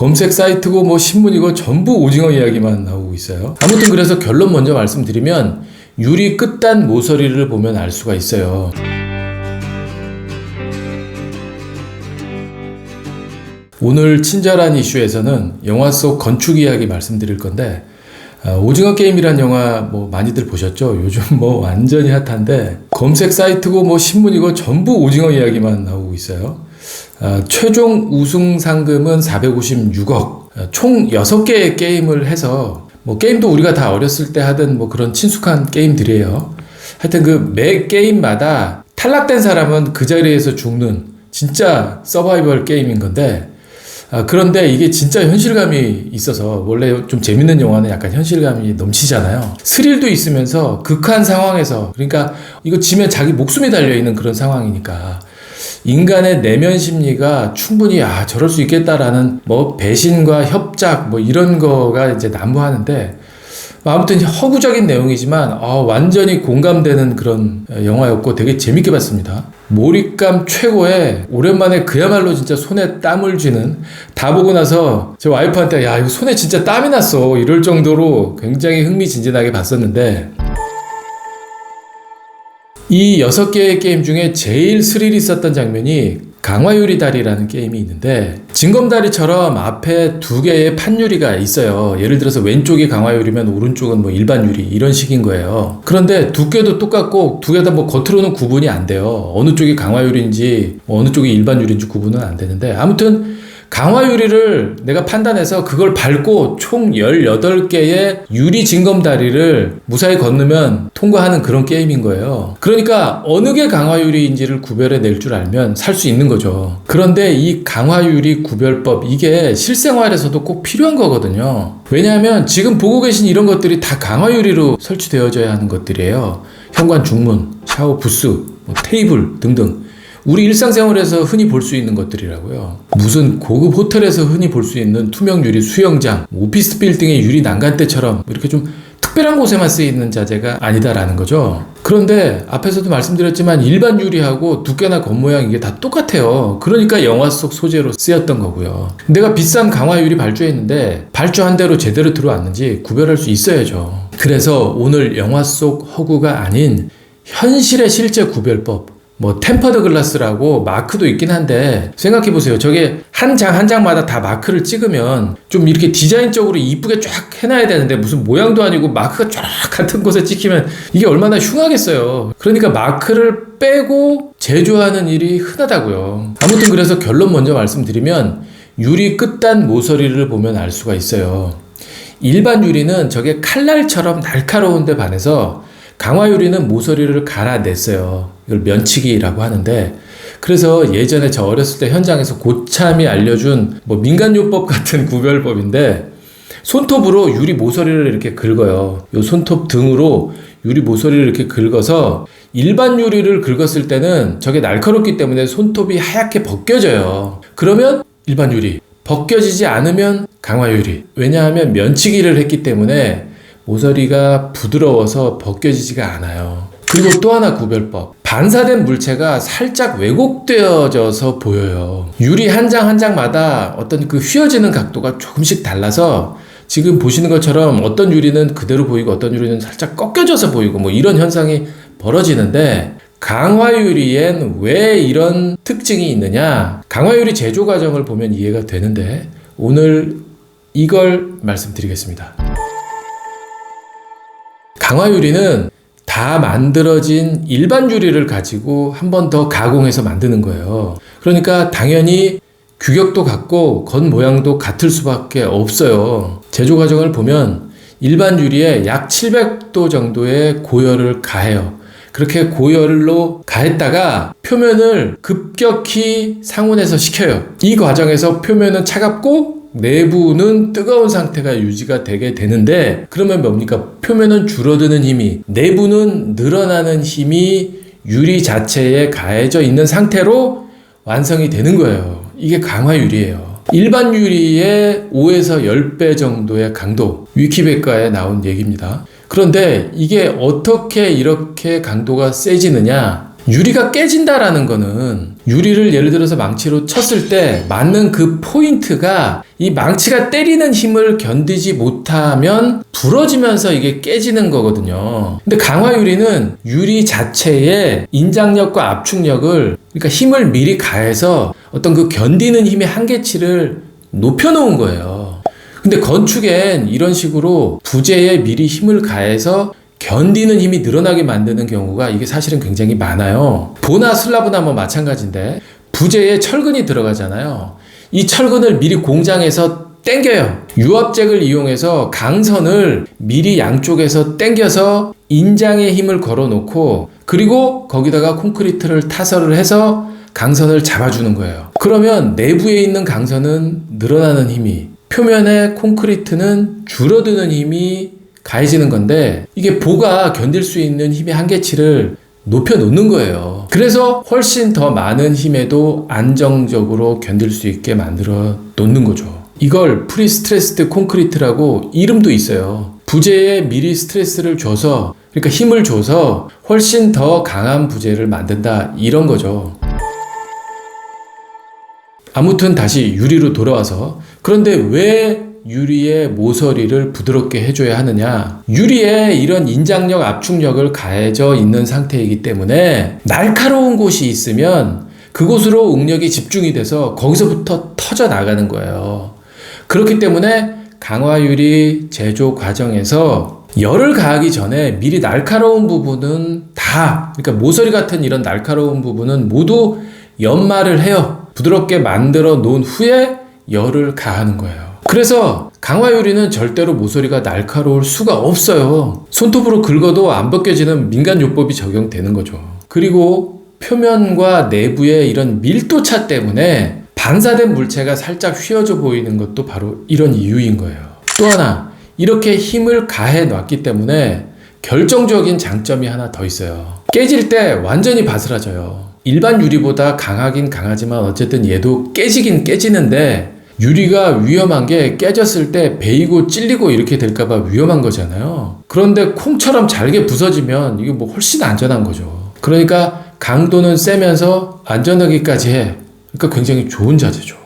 검색 사이트고 뭐 신문이고 전부 오징어 이야기만 나오고 있어요. 아무튼 그래서 결론 먼저 말씀드리면 유리 끝단 모서리를 보면 알 수가 있어요. 오늘 친절한 이슈에서는 영화 속 건축 이야기 말씀드릴 건데, 오징어 게임이란 영화 뭐 많이들 보셨죠? 요즘 뭐 완전히 핫한데 검색 사이트고 뭐 신문이고 전부 오징어 이야기만 나오고 있어요. 최종 우승 상금은 456억. 총 6개의 게임을 해서 뭐 게임도 우리가 다 어렸을 때 하던 뭐 그런 친숙한 게임들이에요. 하여튼 그 매 게임마다 탈락된 사람은 그 자리에서 죽는 진짜 서바이벌 게임인 건데, 그런데 이게 진짜 현실감이 있어서, 원래 좀 재밌는 영화는 약간 현실감이 넘치잖아요. 스릴도 있으면서 극한 상황에서, 그러니까 이거 지면 자기 목숨이 달려있는 그런 상황이니까 인간의 내면 심리가 충분히 저럴 수 있겠다라는 뭐 배신과 협작 뭐 이런 거가 이제 난무하는데, 아무튼 허구적인 내용이지만 완전히 공감되는 그런 영화였고 되게 재밌게 봤습니다. 몰입감 최고에 오랜만에 그야말로 진짜 손에 땀을 쥐는, 다 보고 나서 제 와이프한테 이거 손에 진짜 땀이 났어 이럴 정도로 굉장히 흥미진진하게 봤었는데, 이 6개의 게임 중에 제일 스릴 있었던 장면이 강화유리 다리라는 게임이 있는데, 징검다리처럼 앞에 2개의 판유리가 있어요. 예를 들어서 왼쪽이 강화유리면 오른쪽은 뭐 일반 유리 이런 식인 거예요. 그런데 두께도 똑같고 2개 다 뭐 겉으로는 구분이 안 돼요. 어느 쪽이 강화유리인지 어느 쪽이 일반 유리인지 구분은 안 되는데, 아무튼 강화유리를 내가 판단해서 그걸 밟고 총 18개의 유리 징검다리를 무사히 건너면 통과하는 그런 게임인 거예요. 그러니까 어느 게 강화유리인지를 구별해낼 줄 알면 살 수 있는 거죠. 그런데 이 강화유리 구별법, 이게 실생활에서도 꼭 필요한 거거든요. 왜냐하면 지금 보고 계신 이런 것들이 다 강화유리로 설치되어져야 하는 것들이에요. 현관 중문, 샤워 부스, 뭐 테이블 등등. 우리 일상생활에서 흔히 볼 수 있는 것들이라고요. 무슨 고급 호텔에서 흔히 볼 수 있는 투명 유리 수영장, 오피스 빌딩의 유리 난간대처럼 이렇게 좀 특별한 곳에만 쓰이는 자재가 아니다라는 거죠. 그런데 앞에서도 말씀드렸지만 일반 유리하고 두께나 겉모양 이게 다 똑같아요. 그러니까 영화 속 소재로 쓰였던 거고요. 내가 비싼 강화유리 발주했는데 발주한 대로 제대로 들어왔는지 구별할 수 있어야죠. 그래서 오늘 영화 속 허구가 아닌 현실의 실제 구별법, 뭐 템퍼드 글라스라고 마크도 있긴 한데, 생각해보세요. 저게 한 장 한 장마다 다 마크를 찍으면 좀 이렇게 디자인적으로 이쁘게 쫙 해놔야 되는데, 무슨 모양도 아니고 마크가 쫙 같은 곳에 찍히면 이게 얼마나 흉하겠어요. 그러니까 마크를 빼고 제조하는 일이 흔하다고요. 아무튼 그래서 결론 먼저 말씀드리면 유리 끝단 모서리를 보면 알 수가 있어요. 일반 유리는 저게 칼날처럼 날카로운 데 반해서 강화유리는 모서리를 갈아냈어요. 이걸 면치기라고 하는데, 그래서 예전에 저 어렸을 때 현장에서 고참이 알려준 뭐 민간요법 같은 구별법인데, 손톱으로 유리 모서리를 이렇게 긁어요. 요 손톱 등으로 유리 모서리를 이렇게 긁어서, 일반 유리를 긁었을 때는 저게 날카롭기 때문에 손톱이 하얗게 벗겨져요. 그러면 일반 유리, 벗겨지지 않으면 강화유리. 왜냐하면 면치기를 했기 때문에 모서리가 부드러워서 벗겨지지가 않아요. 그리고 또 하나 구별법. 반사된 물체가 살짝 왜곡되어져서 보여요. 유리 한 장 한 장마다 어떤 그 휘어지는 각도가 조금씩 달라서 지금 보시는 것처럼 어떤 유리는 그대로 보이고 어떤 유리는 살짝 꺾여져서 보이고 뭐 이런 현상이 벌어지는데, 강화유리엔 왜 이런 특징이 있느냐? 강화유리 제조 과정을 보면 이해가 되는데, 오늘 이걸 말씀드리겠습니다. 강화유리는 다 만들어진 일반 유리를 가지고 한 번 더 가공해서 만드는 거예요. 그러니까 당연히 규격도 같고 겉모양도 같을 수밖에 없어요. 제조 과정을 보면 일반 유리에 약 700도 정도의 고열을 가해요. 그렇게 고열로 가했다가 표면을 급격히 상온에서 식혀요. 이 과정에서 표면은 차갑고 내부는 뜨거운 상태가 유지가 되게 되는데, 그러면 뭡니까? 표면은 줄어드는 힘이, 내부는 늘어나는 힘이 유리 자체에 가해져 있는 상태로 완성이 되는 거예요. 이게 강화유리예요. 일반 유리의 5에서 10배 정도의 강도, 위키백과에 나온 얘기입니다. 그런데 이게 어떻게 이렇게 강도가 세지느냐? 유리가 깨진다라는 거는 유리를 예를 들어서 망치로 쳤을 때 맞는 그 포인트가 이 망치가 때리는 힘을 견디지 못하면 부러지면서 이게 깨지는 거거든요. 근데 강화유리는 유리 자체의 인장력과 압축력을, 그러니까 힘을 미리 가해서 어떤 그 견디는 힘의 한계치를 높여놓은 거예요. 근데 건축엔 이런 식으로 부재에 미리 힘을 가해서 견디는 힘이 늘어나게 만드는 경우가 이게 사실은 굉장히 많아요. 보나 슬라브나 뭐 마찬가지인데 부재에 철근이 들어가잖아요. 이 철근을 미리 공장에서 당겨요. 유압잭을 이용해서 강선을 미리 양쪽에서 당겨서 인장에 힘을 걸어놓고 그리고 거기다가 콘크리트를 타설을 해서 강선을 잡아주는 거예요. 그러면 내부에 있는 강선은 늘어나는 힘이, 표면의 콘크리트는 줄어드는 힘이 가해지는 건데 이게 보가 견딜 수 있는 힘의 한계치를 높여놓는 거예요. 그래서 훨씬 더 많은 힘에도 안정적으로 견딜 수 있게 만들어 놓는 거죠. 이걸 프리스트레스드 콘크리트라고 이름도 있어요. 부재에 미리 스트레스를 줘서, 그러니까 힘을 줘서 훨씬 더 강한 부재를 만든다, 이런 거죠. 아무튼 다시 유리로 돌아와서, 그런데 왜 유리의 모서리를 부드럽게 해줘야 하느냐? 유리에 이런 인장력, 압축력을 가해져 있는 상태이기 때문에 날카로운 곳이 있으면 그곳으로 응력이 집중이 돼서 거기서부터 터져 나가는 거예요. 그렇기 때문에 강화유리 제조 과정에서 열을 가하기 전에 미리 날카로운 부분은 다, 그러니까 모서리 같은 이런 날카로운 부분은 모두 연마를 해요. 부드럽게 만들어 놓은 후에 열을 가하는 거예요. 그래서 강화유리는 절대로 모서리가 날카로울 수가 없어요. 손톱으로 긁어도 안 벗겨지는 민간요법이 적용되는 거죠. 그리고 표면과 내부의 이런 밀도차 때문에 반사된 물체가 살짝 휘어져 보이는 것도 바로 이런 이유인 거예요. 또 하나, 이렇게 힘을 가해 놨기 때문에 결정적인 장점이 하나 더 있어요. 깨질 때 완전히 바스라져요. 일반 유리보다 강하긴 강하지만 어쨌든 얘도 깨지긴 깨지는데 유리가 위험한 게 깨졌을 때 베이고 찔리고 이렇게 될까봐 위험한 거잖아요. 그런데 콩처럼 잘게 부서지면 이게 뭐 훨씬 안전한 거죠. 그러니까 강도는 세면서 안전하기까지 해. 그러니까 굉장히 좋은 자재죠.